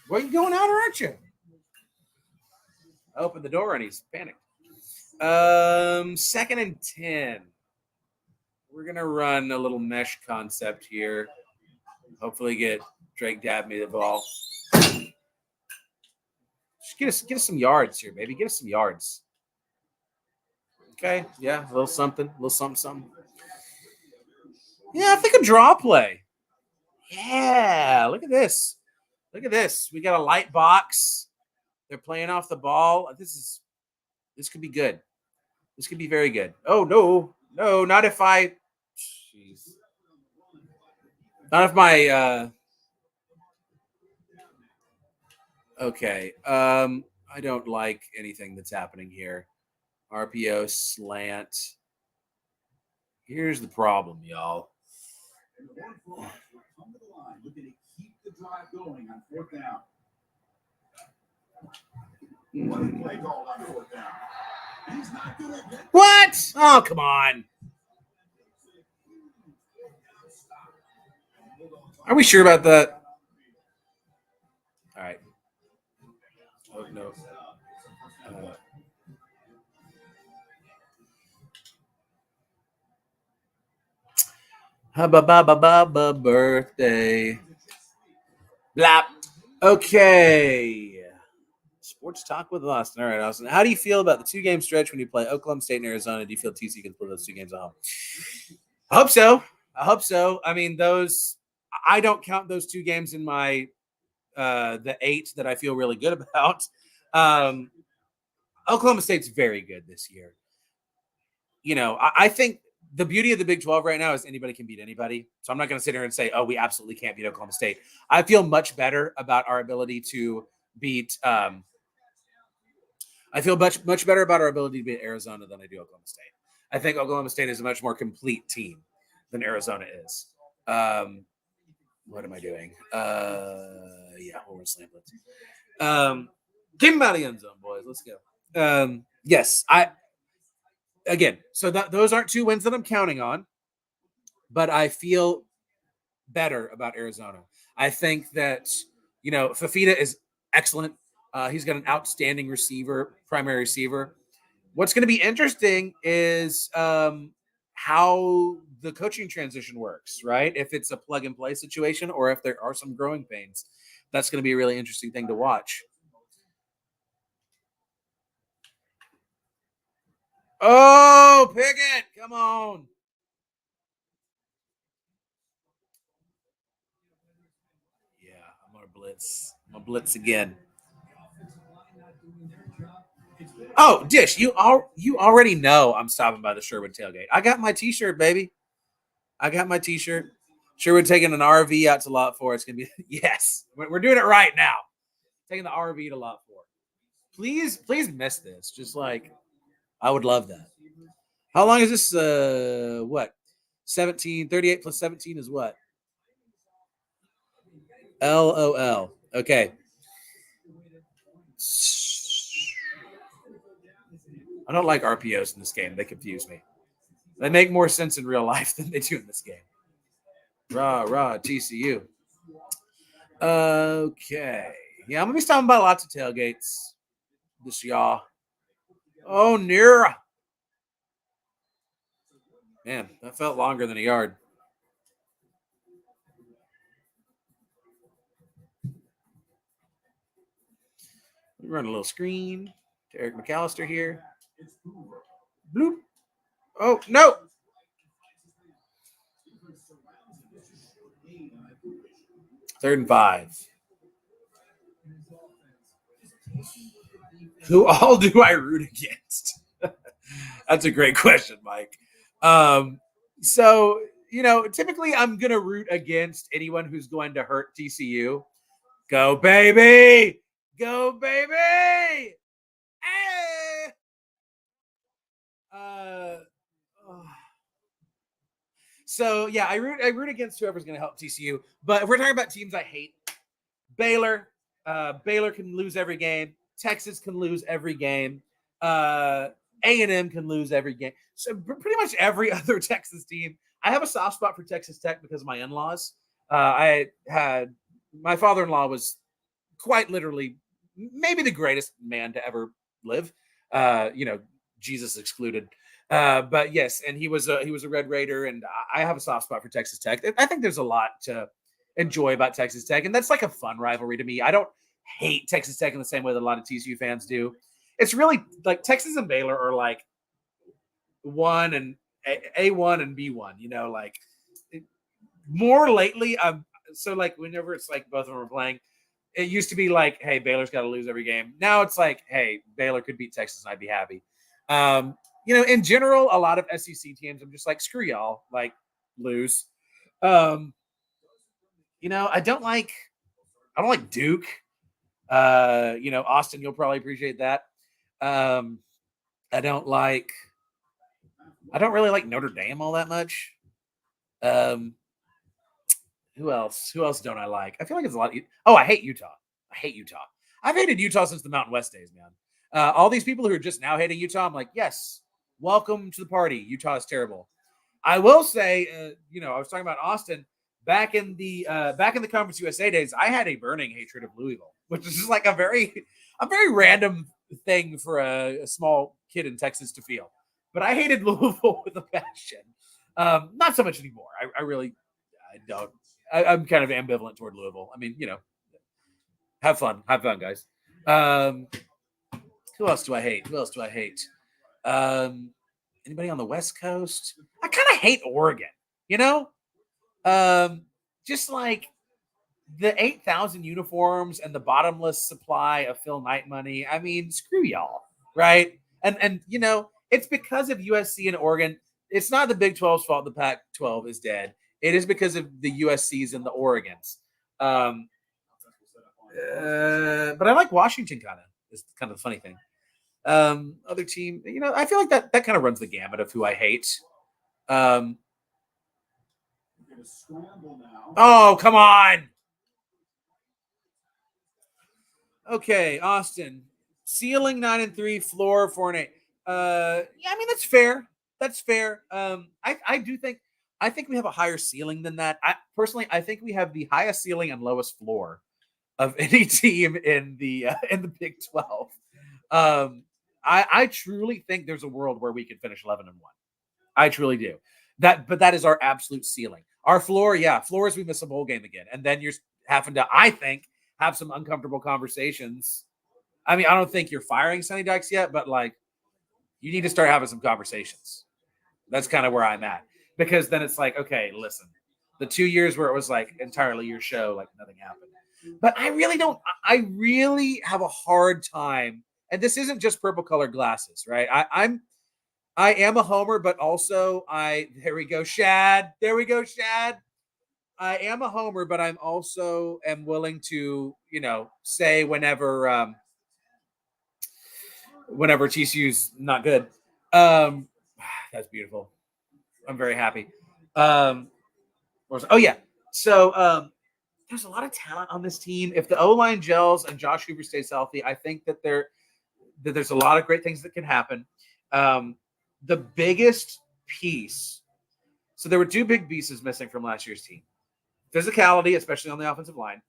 [SPEAKER 3] Where are you going out, or aren't you? I opened the door and he's panicked. 2nd and 10. We're going to run a little mesh concept here. Hopefully get Drake Dabney the ball. Just get us some yards here, baby. Get us some yards. Okay, yeah, a little something. Yeah, I think a draw play. Yeah, look at this. We got a light box. They're playing off the ball. This could be good. This could be very good. Oh, no, not if I. Jeez. Not if my. Okay. I don't like anything that's happening here. RPO slant. Here's the problem, y'all. What? Oh, come on. Are we sure about that? All right. Oh, no. Birthday. Blap. Okay. Sports talk with Austin. All right, Austin. How do you feel about the 2-game stretch when you play Oklahoma State and Arizona? Do you feel TCU can play those 2 games at home? I hope so. I mean, I don't count those 2 games in my the 8 that I feel really good about. Oklahoma State's very good this year. I think the beauty of the Big 12 right now is anybody can beat anybody. So I'm not going to sit here and say, oh, we absolutely can't beat Oklahoma State. I feel much better about our ability to beat I feel much better about our ability to beat Arizona than I do Oklahoma State. I think Oklahoma State is a much more complete team than Arizona is. What am I doing? Yeah, we're slam blitz. Keep him out of the end zone, boys. Let's go. Yes, so those aren't 2 wins that I'm counting on, but I feel better about Arizona. I think that, Fafita is excellent. He's got an outstanding primary receiver. What's going to be interesting is how the coaching transition works, right? If it's a plug and play situation or if there are some growing pains. That's going to be a really interesting thing to watch. Oh, Pickett, come on. Yeah, I'm going to blitz again. Oh, Dish, you already know I'm stopping by the Sherwood tailgate. I got my T-shirt, baby. Sherwood taking an RV out to Lot 4. It's going to be, yes, we're doing it right now. Taking the RV to Lot 4. Please miss this. Just like, I would love that. How long is this? What? 17, 38 plus 17 is what? LOL. Okay. I don't like RPOs in this game. They confuse me. They make more sense in real life than they do in this game. Rah, TCU. Okay. Yeah, I'm going to be talking about lots of tailgates this y'all. Oh, Nira. Man, that felt longer than a yard. We run a little screen to Eric McAllister here. Bloop. Oh, no. Third and 5. Who all do I root against? That's a great question, Mike. So, typically I'm going to root against anyone who's going to hurt TCU. Go, baby! Go, baby! Hey! So, yeah, I root against whoever's going to help TCU. But if we're talking about teams I hate, Baylor can lose every game. Texas can lose every game. A&M can lose every game. So pretty much every other Texas team. I have a soft spot for Texas Tech because of my in-laws. My father-in-law was quite literally maybe the greatest man to ever live. Jesus excluded. But yes, and he was a Red Raider, and I have a soft spot for Texas Tech. I think there's a lot to enjoy about Texas Tech, and that's like a fun rivalry to me. I don't hate Texas Tech in the same way that a lot of TCU fans do. It's really like Texas and Baylor are like one and A1 and B1, like more lately. So like whenever it's like both of them are playing, it used to be like, hey, Baylor's got to lose every game. Now it's like, hey, Baylor could beat Texas and I'd be happy. In general, a lot of SEC teams, I'm just like, screw y'all, like lose. I don't like Duke. Austin, you'll probably appreciate that. I don't really like Notre Dame all that much. Who else? Who else don't I like? I feel like it's a lot. I hate Utah. I've hated Utah since the Mountain West days, man. All these people who are just now hating Utah, I'm like, yes, welcome to the party. Utah is terrible. I will say, I was talking about Austin back in the Conference USA days. I had a burning hatred of Louisville, which is just like a very random thing for a small kid in Texas to feel. But I hated Louisville with a passion. Not so much anymore. I don't. I'm kind of ambivalent toward Louisville. I mean, have fun, guys. Who else do I hate? Anybody on the West Coast? I kind of hate Oregon. Just like the 8,000 uniforms and the bottomless supply of Phil Knight money. I mean, screw y'all, right? And it's because of USC and Oregon. It's not the Big 12's fault the Pac-12 is dead. It is because of the USCs and the Oregons. But I like Washington kind of. Is kind of the funny thing. Other team, I feel like that kind of runs the gamut of who I hate. Oh, come on. Okay, Austin. Ceiling 9-3, floor 4-8. I mean, that's fair. I think we have a higher ceiling than that. I think we have the highest ceiling and lowest floor of any team in the Big 12. I truly think there's a world where we could finish 11-1. I truly do. But that is our absolute ceiling. Our floor is we miss a bowl game again, and then you're having to, I think, have some uncomfortable conversations. I mean, I don't think you're firing Sonny Dykes yet, but like, you need to start having some conversations. That's kind of where I'm at, because then it's like, okay, listen, the 2 years where it was like entirely your show, like nothing happened. But I really have a hard time. And this isn't just purple colored glasses, right? I am a homer, but also there we go, Shad. I am a homer, but I'm also am willing to, say whenever TCU's not good. That's beautiful. I'm very happy. Oh yeah. So there's a lot of talent on this team. If the O-line gels and Josh Hoover stays healthy, I think that there's a lot of great things that can happen. The biggest piece. So there were two big pieces missing from last year's team: physicality, especially on the offensive line,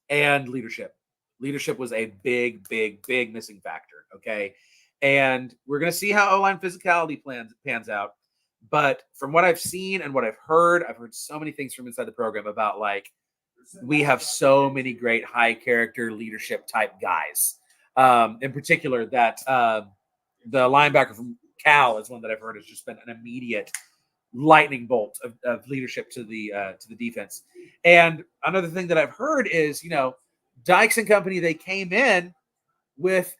[SPEAKER 3] and leadership. Leadership was a big missing factor. Okay. And we're going to see how O-line physicality pans out. But from what I've seen and what I've heard so many things from inside the program about, like, we have so many great high character leadership type guys. In particular, that the linebacker from Cal is one that I've heard has just been an immediate lightning bolt of leadership to the defense. And another thing that I've heard is, Dykes and company, they came in with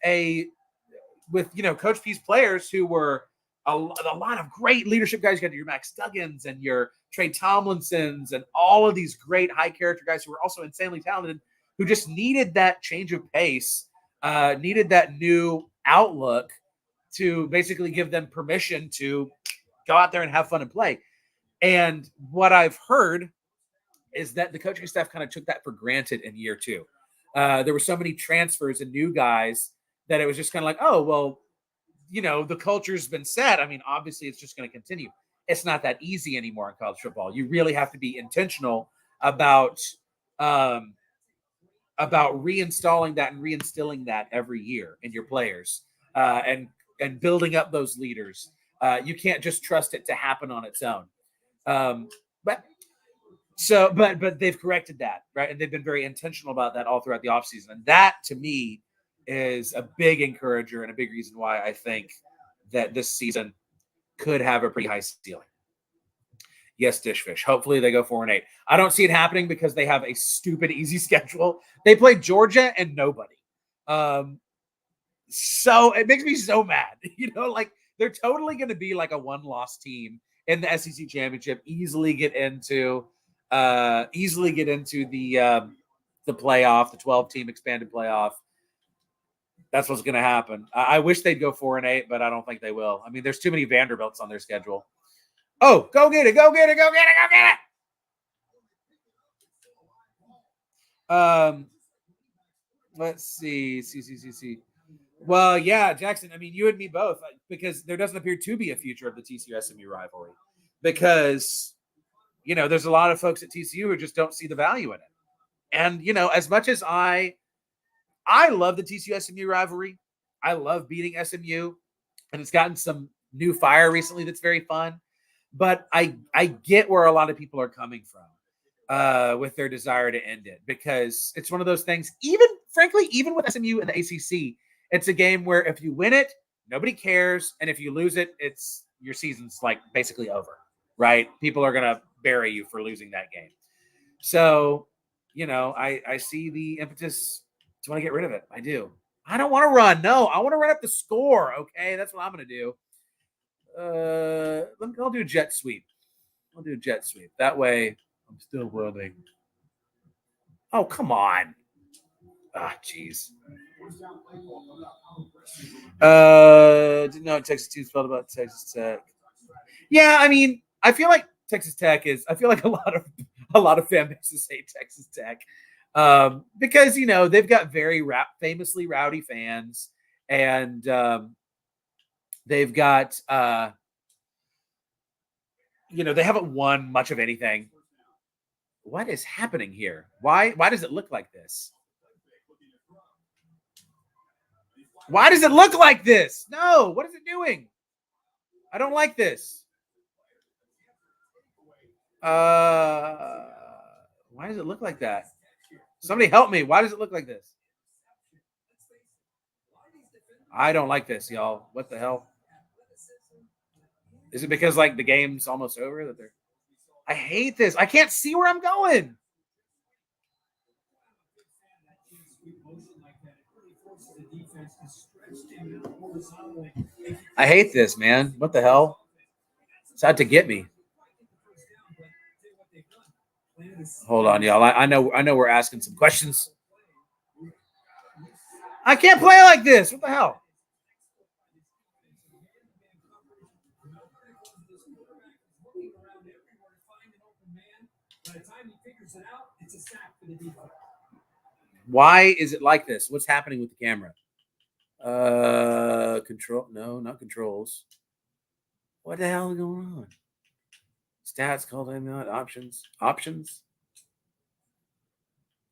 [SPEAKER 3] Coach P's players who were a lot of great leadership guys. You got your Max Duggins and your Trey Tomlinsons and all of these great high character guys who were also insanely talented, who just needed that change of pace, needed that new outlook to basically give them permission to go out there and have fun and play. And what I've heard is that the coaching staff kind of took that for granted in year two. There were so many transfers and new guys that it was just kind of like, oh, well, the culture's been set. I mean, obviously it's just going to continue. It's not that easy anymore in college football. You really have to be intentional about reinstalling that and reinstilling that every year in your players, and building up those leaders. You can't just trust it to happen on its own. But they've corrected that, right? And they've been very intentional about that all throughout the offseason. And that, to me, is a big encourager and a big reason why I think that this season could have a pretty high ceiling. Yes, Dishfish. Hopefully they go 4-8. I don't see it happening because they have a stupid easy schedule. They play Georgia and nobody. So it makes me so mad. Like, they're totally going to be like a one-loss team in the SEC championship. Easily get into the playoff, the 12-team expanded playoff. That's what's going to happen. I wish they'd go 4-8, but I don't think they will. I mean, there's too many Vanderbilts on their schedule. Oh, go get it. Go get it. Go get it. Go get it. Let's see. Well, yeah, Jackson, I mean, you and me both, because there doesn't appear to be a future of the TCU-SMU rivalry, because, there's a lot of folks at TCU who just don't see the value in it. And, as much as I love the TCU-SMU rivalry, I love beating SMU, and it's gotten some new fire recently that's very fun. But I get where a lot of people are coming from with their desire to end it, because it's one of those things, frankly, even with SMU and the ACC, it's a game where if you win it, nobody cares. And if you lose it, your season's like basically over, right? People are going to bury you for losing that game. So, I see the impetus to want to get rid of it. I do. I don't want to run. No, I want to run up the score. Okay, that's what I'm going to do. I'll do a jet sweep. That way I'm still running. Oh, come on. Ah, jeez. Didn't know what Texas 2 felt about Texas Tech. Yeah, I mean, I feel like Texas Tech is. I feel like a lot of fan bases hate Texas Tech, because they've got very famously rowdy fans, and they've got they haven't won much of anything. What is happening here? Why does it look like this? Why does it look like this? No, what is it doing? I don't like this. Why does it look like that? Somebody help me. Why does it look like this? I don't like this, y'all. What the hell? Is it because like the game's almost over that they're? I hate this. I can't see where I'm going. I hate this, man. What the hell? It's out to get me. Hold on, y'all. I know we're asking some questions. I can't play like this. What the hell?
[SPEAKER 4] the time he figures it out, it's a sack for the defense.
[SPEAKER 3] Why is it like this? What's happening with the camera? Control? No, not controls. What the hell is going on? Stats, call time out, options.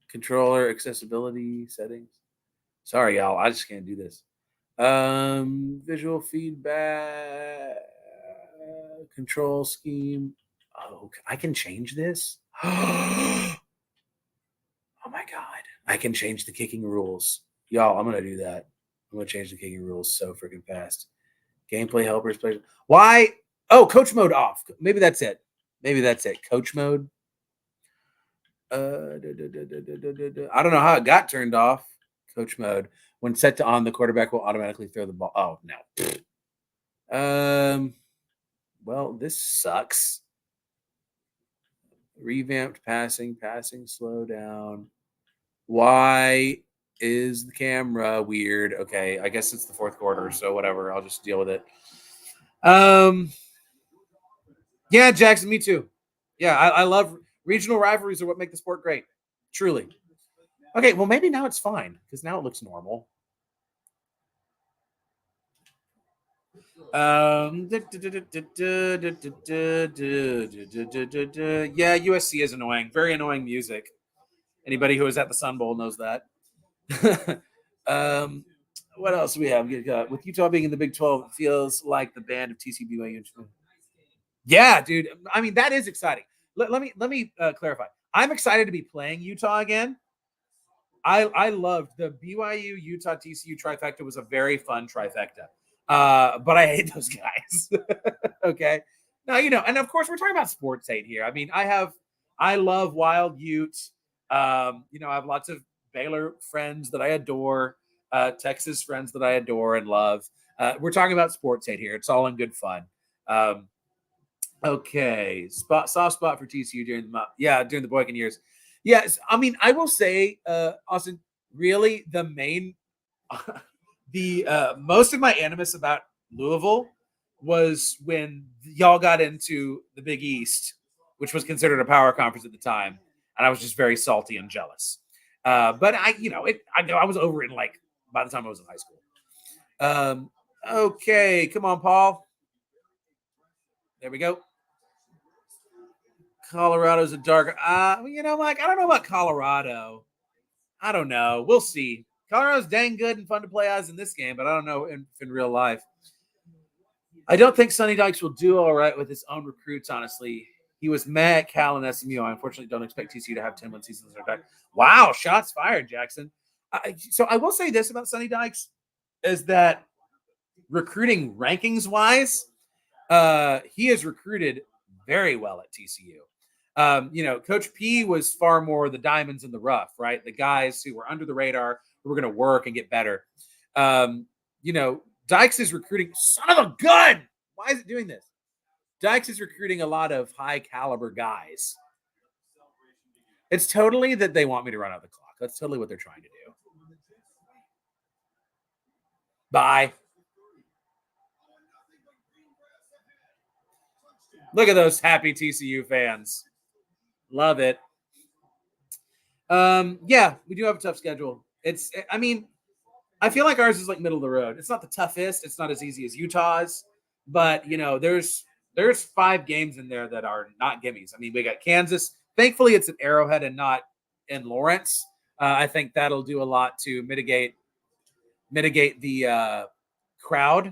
[SPEAKER 3] Controller, accessibility, settings. Sorry, y'all. I just can't do this. Visual feedback, control scheme. Oh, I can change this? Oh my God. I can change the kicking rules. Y'all, I'm going to do that. I'm going to change the kicking rules so freaking fast. Gameplay helpers. Play. Why? Oh, coach mode off. Maybe that's it. Coach mode. I don't know how it got turned off. Coach mode. When set to on, the quarterback will automatically throw the ball. Oh, no. Well, this sucks. Revamped passing, slow down. Why is the camera weird? Okay, I guess it's the fourth quarter, so whatever. I'll just deal with it. Yeah, Jackson, me too. Yeah, I love regional rivalries are what make the sport great. Truly. Okay, well, maybe now it's fine because now it looks normal. Yeah, USC is annoying. Very annoying music. Anybody who was at the Sun Bowl knows that. What else do we have? With Utah being in the Big 12, it feels like the band of TCU. Yeah, dude. I mean, that is exciting. Let me clarify. I'm excited to be playing Utah again. I loved the BYU Utah TCU trifecta. Was a very fun trifecta. But I hate those guys. Okay. Now, and of course we're talking about sports hate here. I mean, I love Wild Ute. I have lots of Baylor friends that I adore, Texas friends that I adore and love. We're talking about sports hate here. It's all in good fun. Okay. Soft spot for TCU during the Boykin years. Yes. I mean, I will say, Austin, really the main most of my animus about Louisville was when y'all got into the Big East, which was considered a power conference at the time, and I was just very salty and jealous. But I was over it by the time I was in high school. Okay, come on, Paul. There we go. Colorado's a dark. I don't know about Colorado. I don't know. We'll see. Colorado's dang good and fun to play as in this game, but I don't know in real life. I don't think Sonny Dykes will do all right with his own recruits, honestly. He was meh at Cal and SMU. I unfortunately don't expect TCU to have 10-win seasons. Wow, shots fired, Jackson. So I will say this about Sonny Dykes is that recruiting rankings-wise, he has recruited very well at TCU. Coach P was far more the diamonds in the rough, right? The guys who were under the radar, who were going to work and get better. Dykes is recruiting. Son of a gun! Why is it doing this? Dykes is recruiting a lot of high caliber guys. It's totally that they want me to run out the clock. That's totally what they're trying to do. Bye. Look at those happy TCU fans. Love it. Yeah, we do have a tough schedule. I feel like ours is like middle of the road. It's not the toughest. It's not as easy as Utah's, but there's 5 games in there that are not gimmies. I mean, we got Kansas. Thankfully, it's at Arrowhead and not in Lawrence. I think that'll do a lot to mitigate the crowd.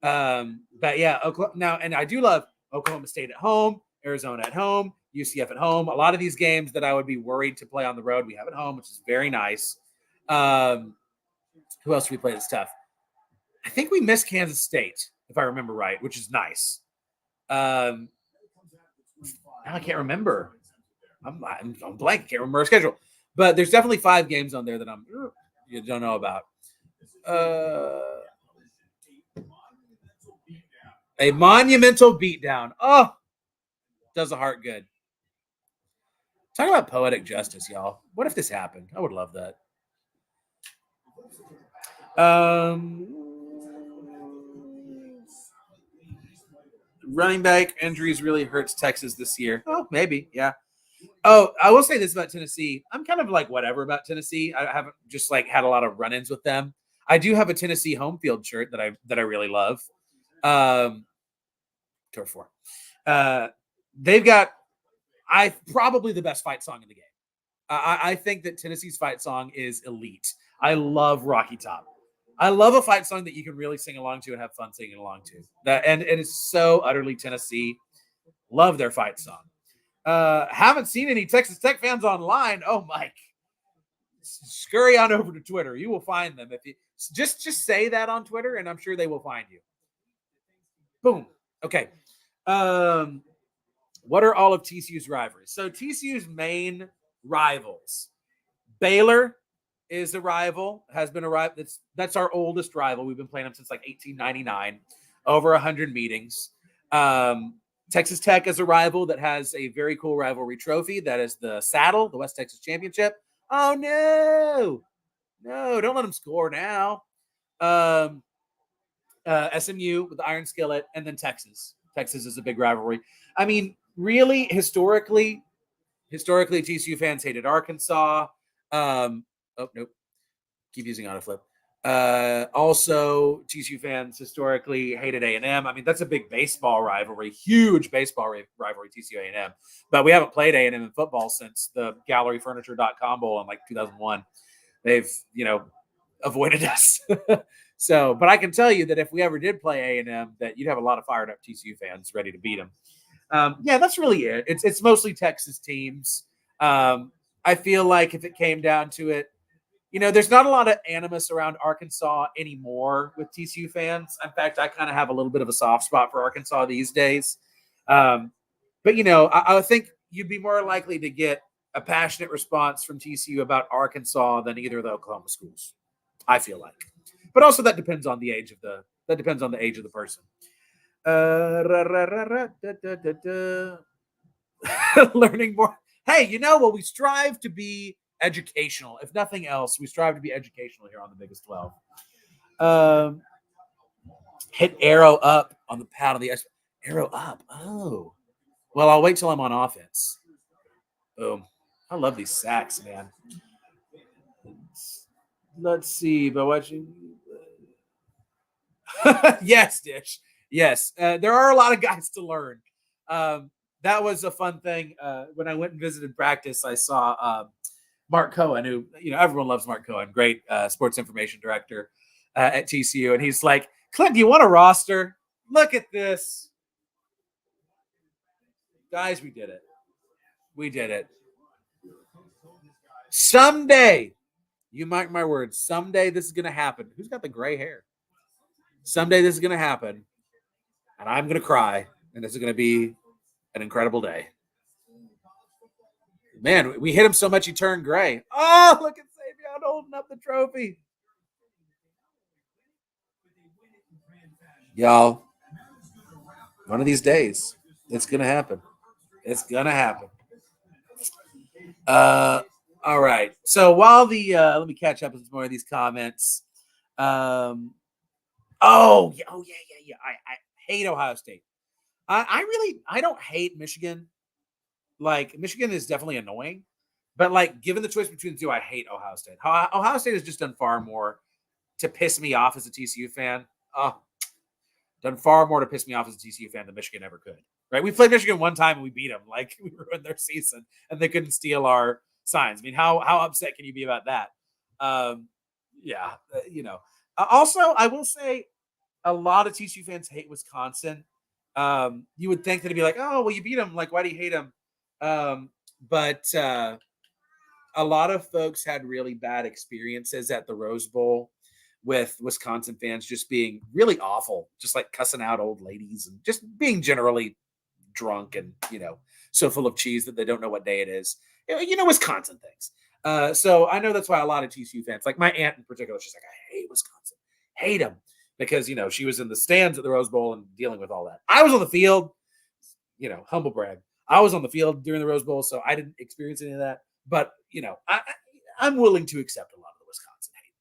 [SPEAKER 3] But yeah, Oklahoma now, and I do love Oklahoma State at home, Arizona at home, UCF at home. A lot of these games that I would be worried to play on the road, we have at home, which is very nice. Who else do we play that's tough? I think we missed Kansas State, if I remember right, which is nice. Now I can't remember. I'm blank. I can't remember our schedule. But there's definitely 5 games on there that you don't know about. A monumental beatdown. Oh, does a heart good. Talk about poetic justice, y'all. What if this happened? I would love that. Running back injuries really hurts Texas this year. Oh, maybe, yeah. Oh, I will say this about Tennessee. I'm kind of like whatever about Tennessee. I haven't just like had a lot of run-ins with them. I do have a Tennessee home field shirt that I really love. Tour 4. They've got probably the best fight song in the game. I think that Tennessee's fight song is elite. I love Rocky Top. I love a fight song that you can really sing along to and have fun singing along to. And it is so utterly Tennessee. Love their fight song. Haven't seen any Texas Tech fans online. Oh, Mike, scurry on over to Twitter. You will find them. If you just say that on Twitter, and I'm sure they will find you. Boom. Okay. What are all of TCU's rivalries? So TCU's main rivals. Baylor is a rival, has been a rival. That's our oldest rival. We've been playing them since like 1899, over 100 meetings. Texas Tech is a rival that has a very cool rivalry trophy. That is the Saddle, the West Texas Championship. Oh, no. No, don't let them score now. SMU with the Iron Skillet, and then Texas. Texas is a big rivalry. I mean, really, historically, TCU fans hated Arkansas. Oh, nope. Keep using autoflip. Also, TCU fans historically hated A&M. I mean, that's a big baseball rivalry, huge baseball rivalry, TCU A&M. But we haven't played A&M in football since the GalleryFurniture.com Bowl in like 2001. They've, avoided us. So, but I can tell you that if we ever did play A&M, that you'd have a lot of fired up TCU fans ready to beat them. Yeah, that's really it. It's mostly Texas teams. I feel like if it came down to it, there's not a lot of animus around Arkansas anymore with TCU fans. In fact, I kind of have a little bit of a soft spot for Arkansas these days. But, I think you'd be more likely to get a passionate response from TCU about Arkansas than either of the Oklahoma schools, I feel like. But also that depends on the age of the person. Learning more. Hey, we strive to be educational. If nothing else, we strive to be educational here on the Biggest 12. Hit arrow up on the pad of the arrow up. Oh, well, I'll wait till I'm on offense. Boom. I love these sacks, man. Let's see, but watching. Yes, Dish. Yes, there are a lot of guys to learn. That was a fun thing. When I went and visited practice, I saw Mark Cohen, who, everyone loves Mark Cohen, great sports information director at TCU. And he's like, Clint, do you want a roster? Look at this. Guys, we did it. We did it. Someday, you mark my words, someday this is going to happen. Who's got the gray hair? Someday this is going to happen, and I'm going to cry, and this is going to be an incredible day. Man, we hit him so much he turned gray. Oh, look at Savion holding up the trophy. Y'all, one of these days, it's going to happen. It's going to happen. All right. So while let me catch up with some more of these comments. Oh, yeah. I hate Ohio State. I don't hate Michigan. Like, Michigan is definitely annoying, but like, given the choice between the two, I hate Ohio State. Ohio State has just done far more to piss me off as a TCU fan. Done far more to piss me off as a TCU fan than Michigan ever could. Right? We played Michigan one time and we beat them. Like, we ruined their season and they couldn't steal our signs. I mean, how upset can you be about that? Yeah, Also, I will say a lot of TCU fans hate Wisconsin. You would think that it'd be like, oh, well, you beat them. Like, why do you hate them? But a lot of folks had really bad experiences at the Rose Bowl with Wisconsin fans just being really awful, just like cussing out old ladies and just being generally drunk and, so full of cheese that they don't know what day it is. Wisconsin things. So I know that's why a lot of TCU fans, like my aunt in particular, she's like, I hate Wisconsin. Hate them. Because, she was in the stands at the Rose Bowl and dealing with all that. I was on the field, humble brag. I was on the field during the Rose Bowl, so I didn't experience any of that. But, I'm willing to accept a lot of the Wisconsin hate.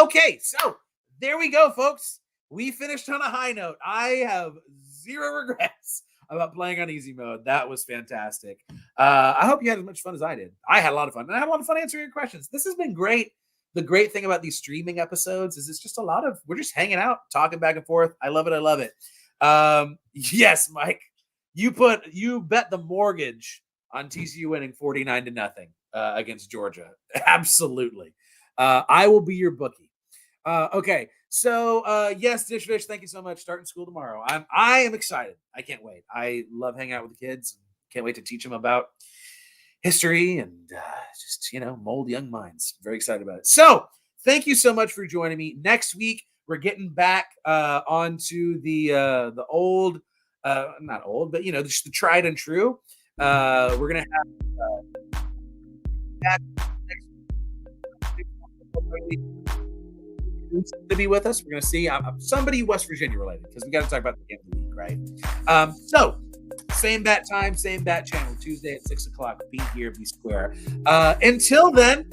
[SPEAKER 3] Okay, so there we go, folks. We finished on a high note. I have zero regrets about playing on easy mode. That was fantastic. I hope you had as much fun as I did. I had a lot of fun, and I had a lot of fun answering your questions. This has been great. The great thing about these streaming episodes is it's just we're just hanging out, talking back and forth. I love it. I love it. Yes, Mike, you bet the mortgage on TCU winning 49-0 against Georgia. Absolutely. I will be your bookie. Okay. So, yes, Dish Fish, thank you so much. Starting school tomorrow. I am excited. I can't wait. I love hanging out with the kids. Can't wait to teach them about history and just, mold young minds. Very excited about it. So thank you so much for joining me. Next week, we're getting back onto the old, not old, but, just the tried and true. We're going to have that to be with us. We're going to see somebody West Virginia related, because we got to talk about the game of the week, right? So same bat time, same bat channel, Tuesday at 6:00. Be here, be square. Until then,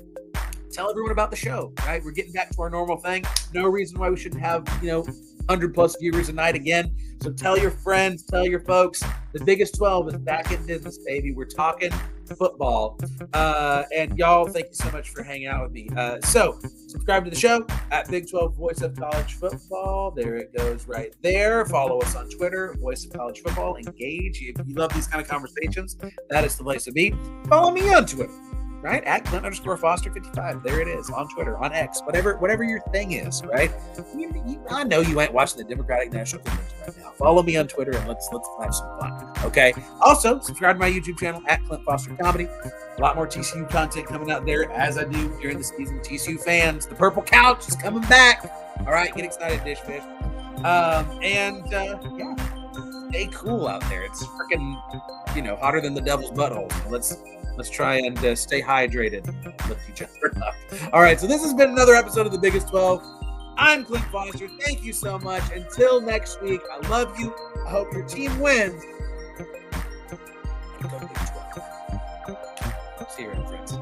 [SPEAKER 3] tell everyone about the show, right? We're getting back to our normal thing. No reason why we shouldn't have, 100+ viewers a night again. So tell your friends, tell your folks. The Biggest 12 is back in business, baby. We're talking football. And y'all, thank you so much for hanging out with me. So subscribe to the show at Big 12 Voice of College Football. There it goes right there. Follow us on Twitter, Voice of College Football. Engage. If you love these kind of conversations, that is the place to be. Follow me on Twitter, right? At Clint_Foster55. There it is on Twitter, on X, whatever your thing is, right? I know you ain't watching the Democratic National Convention right now. Follow me on Twitter and let's have some fun. Okay. Also, subscribe to my YouTube channel at Clint Foster Comedy. A lot more TCU content coming out there as I do during the season. TCU fans, the purple couch is coming back. All right, get excited, Dish Fish. Yeah, stay cool out there. It's freaking, hotter than the devil's butthole. So let's try and stay hydrated and lift each other up. All right, so this has been another episode of The Biggest 12. I'm Clint Foster. Thank you so much. Until next week, I love you. I hope your team wins. Go Big 12. See you, friends.